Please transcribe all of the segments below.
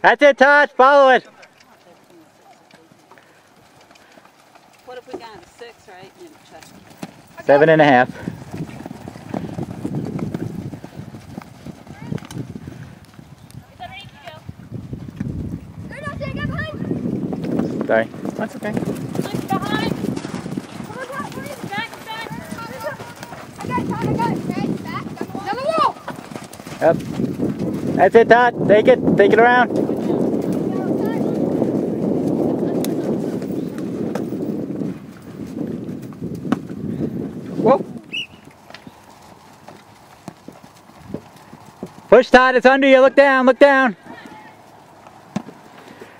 That's it, Todd. Follow it. What if we got a 6, right? 7.5. Sorry. That's okay. Yep. That's it, Todd. Take it. Take it around. Whoa. Push, Todd. It's under you. Look down. Look down.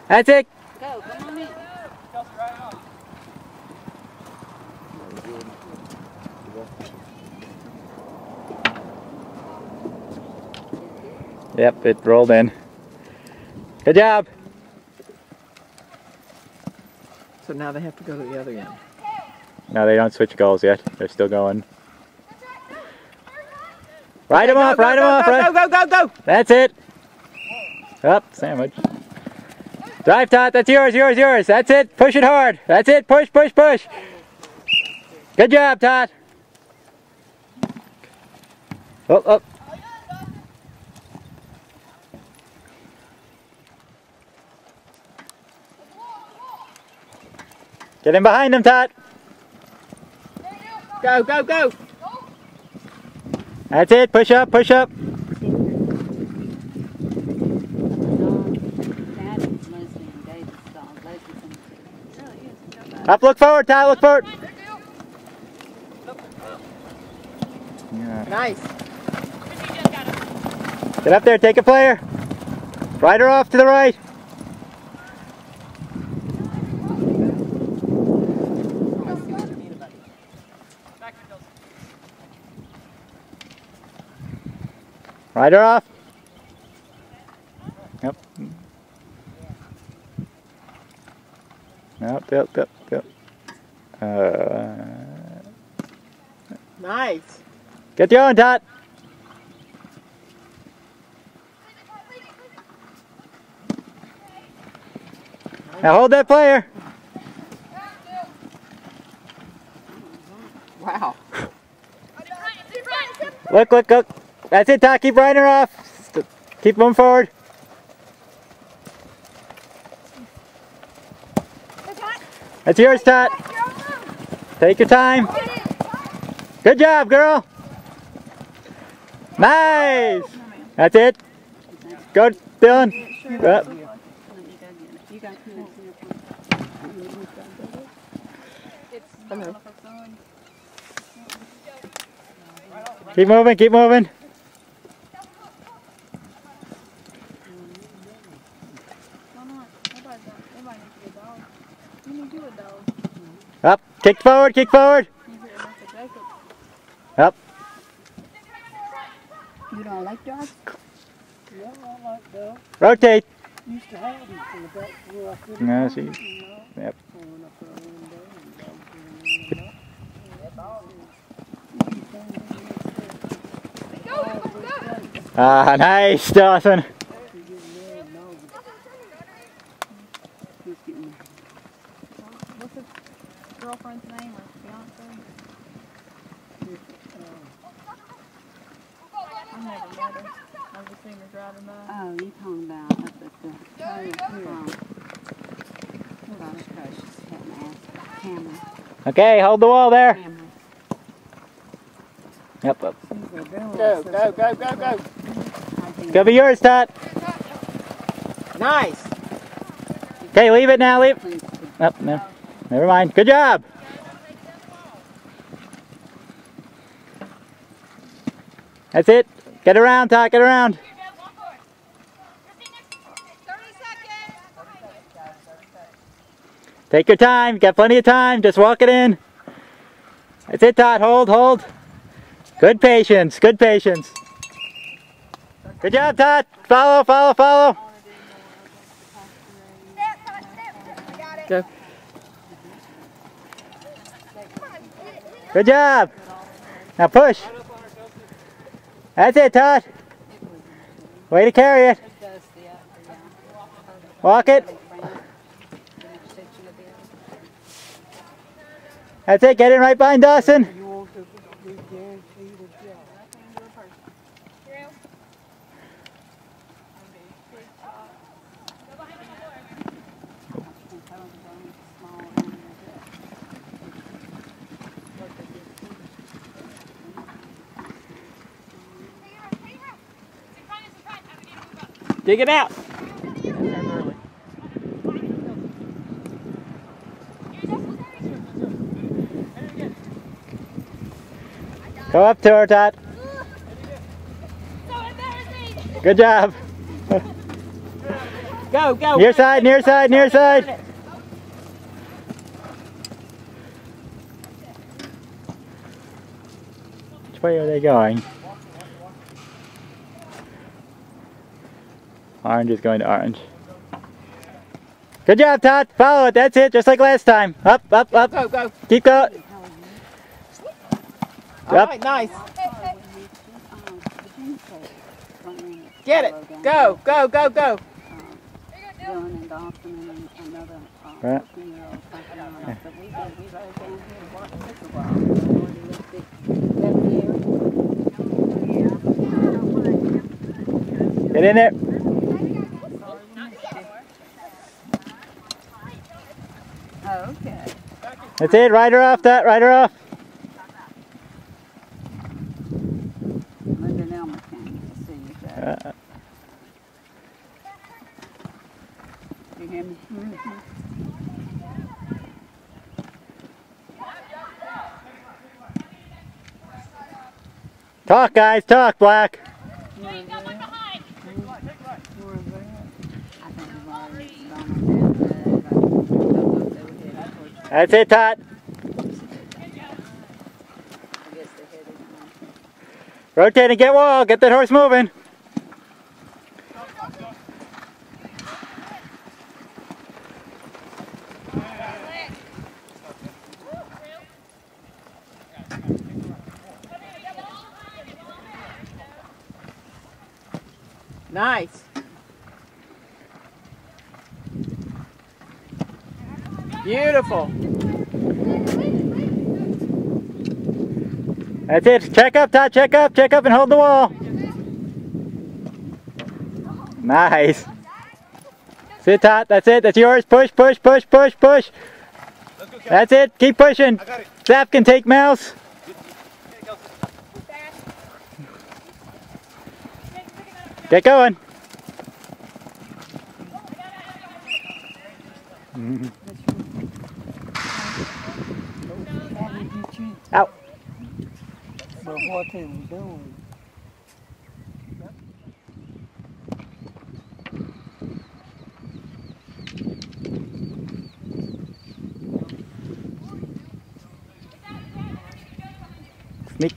That's it. Go. Come on in. Yep, it rolled in. Good job. So now they have to go to the other end. No, they don't switch goals yet. They're still going. Ride him off, ride him off. Go, go, go, go! That's it. Up, sandwich. Drive, Todd. That's yours, yours, yours. That's it. Push it hard. That's it. Push, push, push. Good job, Todd. Oh, oh. Get in behind him, Todd. Go, go, go! That's it. Push up, push up. Up, look forward, Todd. Look forward. Yeah. Nice. Get up there. Take a player. Ride her off to the right. Ride her off. Yep. Yep, yep, yep, yep. Nice. Get going, Todd. Now hold that player. Wow. Look, look, look. That's it, Todd. Keep riding her off. Keep moving forward. That's yours, Todd. Take your time. Good job, girl. Nice. That's it. Go, Dylan. Up. Keep moving, keep moving. Up, kick forward, kick forward. Up. You don't like dogs? Yeah, I like dogs. Rotate. Used to have them from the back where I couldn't No, find them, see. you know. Yep. Going up there one day and dogs were in there. Ah, nice, Dawson. What's his girlfriend's name or fiance? I've never met her. I've just seen her driving by. Oh, you talking about up at the trailer Cameron. Okay, hold the wall there. Yep, up. Go, go, go, go, go. It's gonna be yours, Todd. Nice. Okay, leave it now, leave it. Oh, no. Never mind. Good job. That's it. Get around, Todd, get around. Take your time. You got plenty of time. Just walk it in. That's it, Todd. Hold, hold. Good patience. Good patience. Good job, Todd. Follow, follow, follow. Go. Good job. Now push. That's it, Todd. Way to carry it. Walk it. That's it. Get in right behind Dawson. You want to be guaranteed a job. Dig it out. Go up to her, Todd. Good job. Go, go. Near side, near side, near side. Which way are they going? Orange is going to orange. Good job, Todd. Follow it. That's it. Just like last time. Up, up, up. Go, go. Keep going. All Up. right, nice. Get it. Go, go, go, go. Dylan and Dawson and another Right. 15-year-old something on us. But we rode down here to watch pickleball. Get in there. Oh, okay. That's it. Ride her off, that. Ride her off. Linda Nelmer came to see you guys. You hear me? Talk, guys. Talk, Black. I think we've already gone on that. That's it, Todd. I guess they're headed on. Rotate and get wall. Get that horse moving. Nice. Beautiful. That's it. Check up, Todd. Check up and hold the wall. Nice. Sit, Todd. That's it. That's yours. Push, push, push, push, push. That's it. Keep pushing. Zap can take mouse. Get going. Out. But what they were doing. Sneak.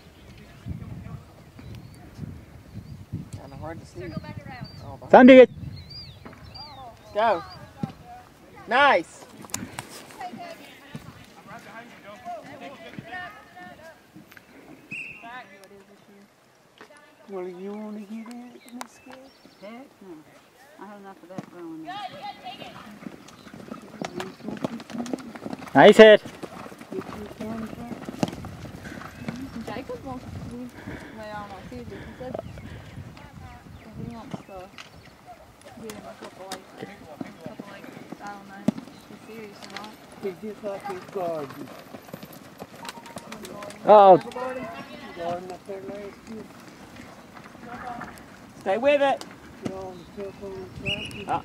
Kind of hard to see. Thunder it. Go. Nice. Well, you want to get in, Miss Scott? Heck no. I had enough of that growing up. Nice hit. Get your thumbs up. Jacob wants to, well, I don't know, see, he said he wants to get him a couple acres. I don't know, he's serious or not. It's just like his garden. Oh, Garden up there last year. Stay with it. Put all the stuff on the side. Ah.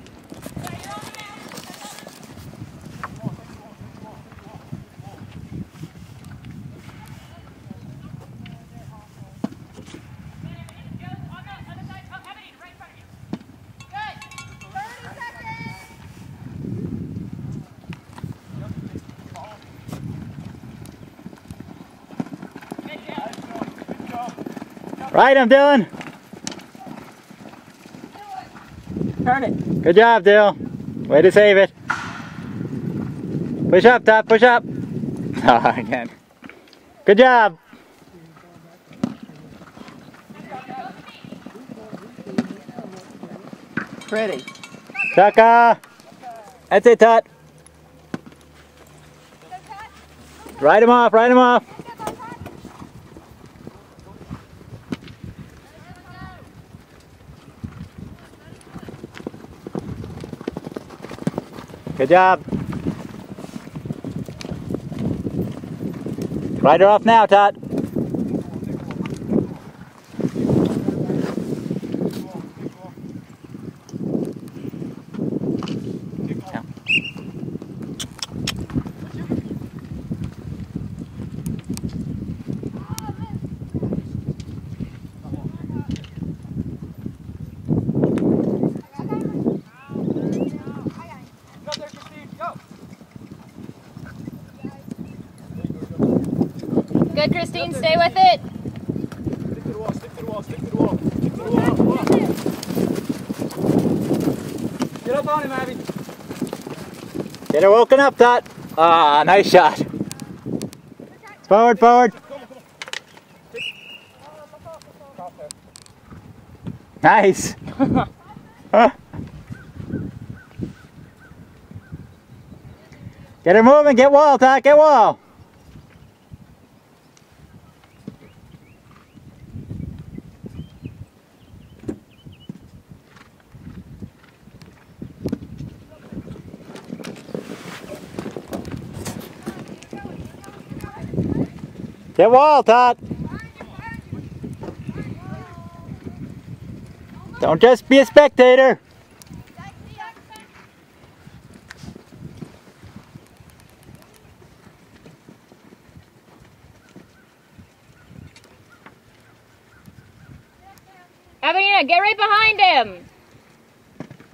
ride him, Dylan. Turn it. Good job, Dill. Way to save it. Push up, Top. Push up. Oh, again. Good job. Pretty. Chaka. That's it, Tot. Ride him off, ride him off. Good job. Ride her off now, Tot. Good, Christine, stay with it. Stick to the wall, stick to the wall, stick to the wall. Stick to the wall. Get up on him, Abby. Get her woken up, Tot. Ah, nice shot. Forward, forward. Nice. Get her moving, get wall, Tot, get wall. Get wall, Tot. Don't just be a spectator. Evelina, get right behind him.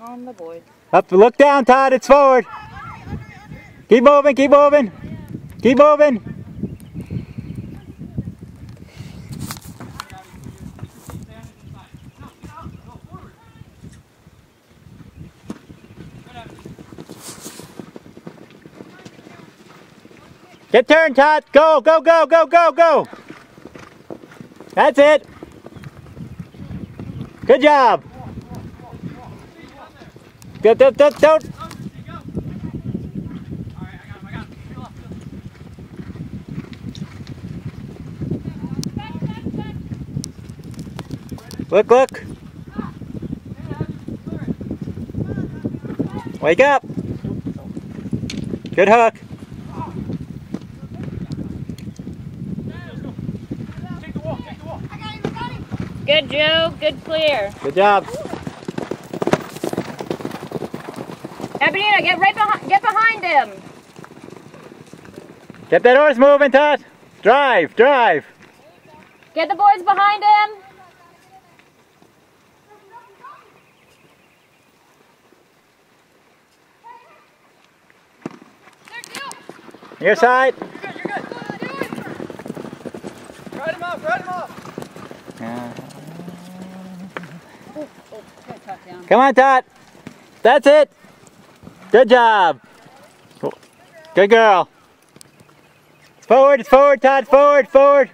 On the board. Up, look down, Tot. It's forward. Keep moving, keep moving. Keep moving. Get turned, Tot. Go, go, go, go, go, go. That's it. Good job. Don't. Look, look. Wake up. Good hook. Good, Joe. Good clear. Good job. Evelina, get behind him. Get that horse moving, Tot. Drive, drive. Get the boards behind him. Your side. You're good. Ride him off, ride him off. Come on, Tot. That's it. Good job. Good girl. It's forward, Tot. Forward, forward.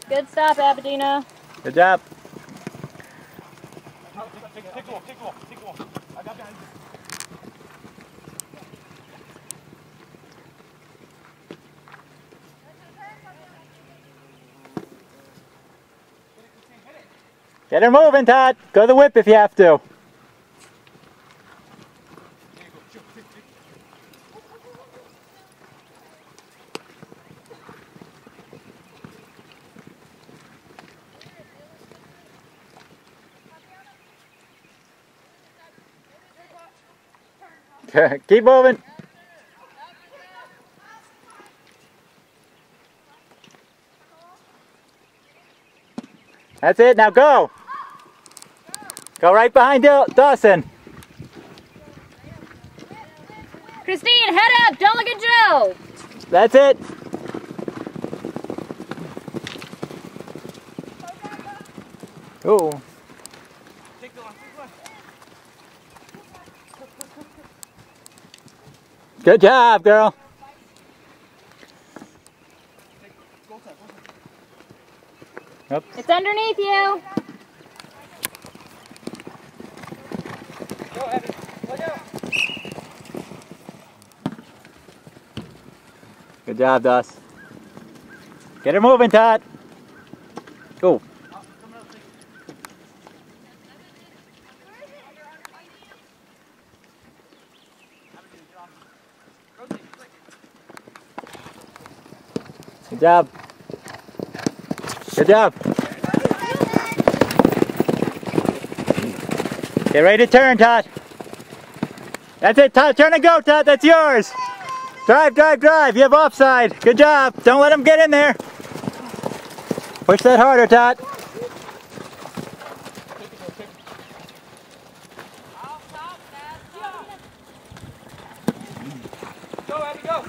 Good stop, Abadina. Good job. Take the wall, take the wall, take the wall. I got behind you. Get her moving, Tot. Go to the whip if you have to. Keep moving. That's it. Now go. Go right behind Dawson. Christine, head up. Don't look at Joe. That's it. Ooh. Good job, girl. Oops. It's underneath you. Abby. Look out. Good job, Dust. Get her moving, Todd. Go. Good job. Good job. Get ready to turn, Todd. That's it, Todd. Turn and go, Todd. That's yours. Drive, drive, drive. You have offside. Good job. Don't let him get in there. Push that harder, Todd. Go, Abby, go.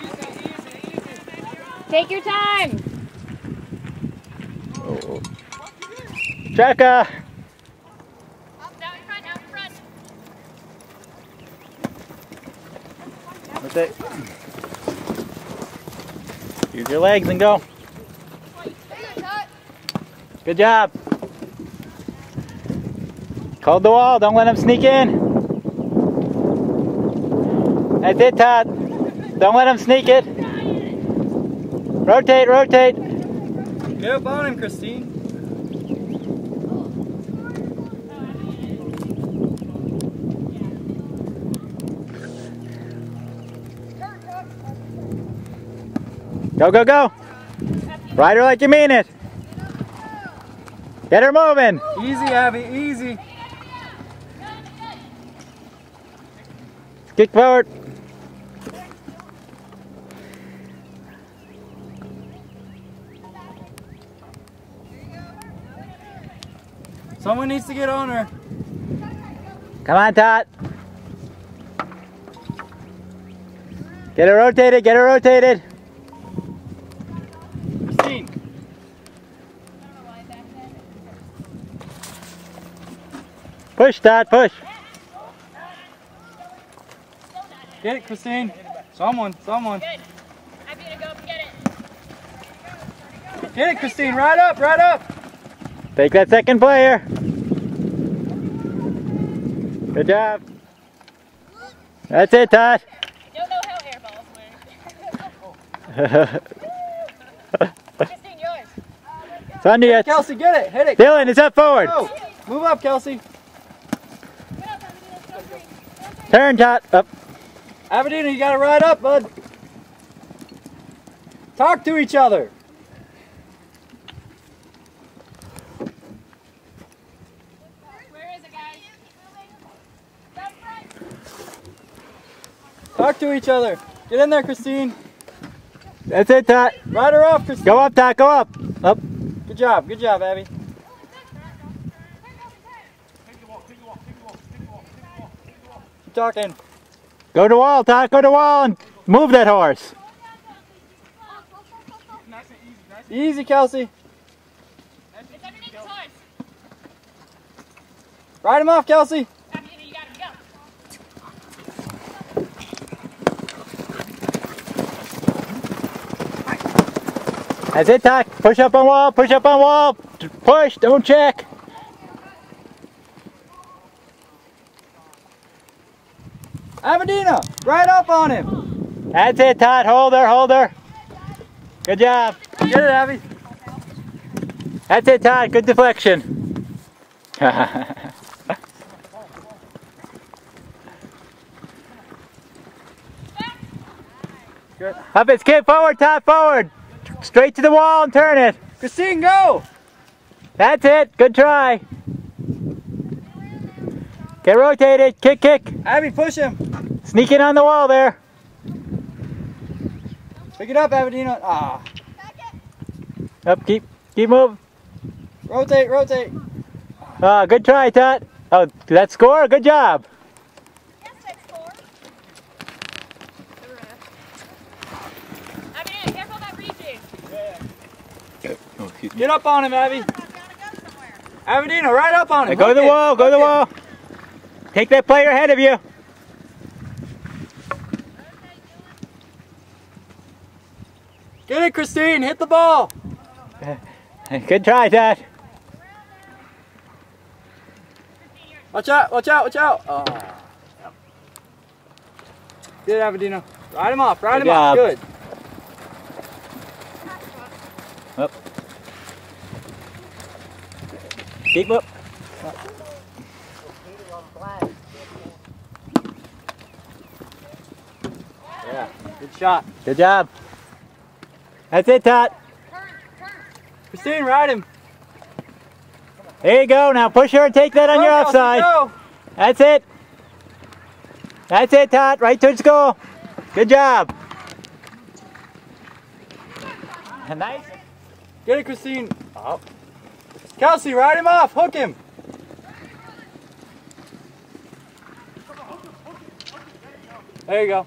Easy, easy, easy. Take your time. Oh. Chaka. That's it. Use your legs and go. Good job. Hold the wall. Don't let him sneak in. That's it, Todd. Don't let him sneak it. Rotate, rotate. Get up on him, Christine. Go, go, go. Ride her like you mean it. Get her moving. Easy, Abby, easy. Kick forward. Someone needs to get on her. Come on, Todd. Get her rotated, get her rotated. Christine. Push, Todd, push. Get it, Christine. Someone. Good. I'm gonna go up and get it. Get it, Christine. Right up, right up. Take that second player. Good job. That's it, Todd. Don't know how air balls work. Christine, yours. It's under you. Kelsey, get it. Hit it. Dylan, it's up forward. Go. Move up, Kelsey. Turn, Todd. Up. Aberdeen, you gotta ride up, bud. Talk to each other. Where is it, guys? Talk to each other. Get in there, Christine. That's it, Todd. Ride her off, Christine. Go up, Todd. Go up. Up. Good job, Abby. Keep talking. Go to the wall, Todd. Go to the wall and move that horse. Easy, Kelsey. It's underneath the horse. Ride him off, Kelsey. Aberdeen, you got him. Go. That's it, Todd. Push up on wall. Push up on wall. Push. Don't check. Aberdina, ride up on him. That's it, Todd. Hold her. Hold her. Good job. Get it, Abby. That's it, Todd. Good deflection. Good. Up it, skip forward, Todd, forward. Straight to the wall and turn it. Christine, go. That's it. Good try. Get rotated. Kick, kick. Abby, push him. Sneak in on the wall there. Pick it up, Aberdina. Ah. Up, keep moving. Rotate, rotate. Good try, Todd. Oh, did that score? Good job. Yes, that's four. Aberdeen, careful that reaching. Get up on him, Abby. Aberdina, right up on him. Go to the wall. Go to the wall. Take that player ahead of you. Get it, Christine. Hit the ball. Good try, Todd. Watch out, watch out, watch out. Oh. Good, Avadino. Ride him off, ride him off. Good. Up. Keep up. Yeah, good shot. Good job. That's it, Todd. Christine, ride him. There you go. Now push her and take that on your Kelsey, offside. go. That's it. That's it, Todd. Right towards goal. Good job. Nice. Get it, Christine. Oh. Kelsey, ride him off. Hook him. There you go.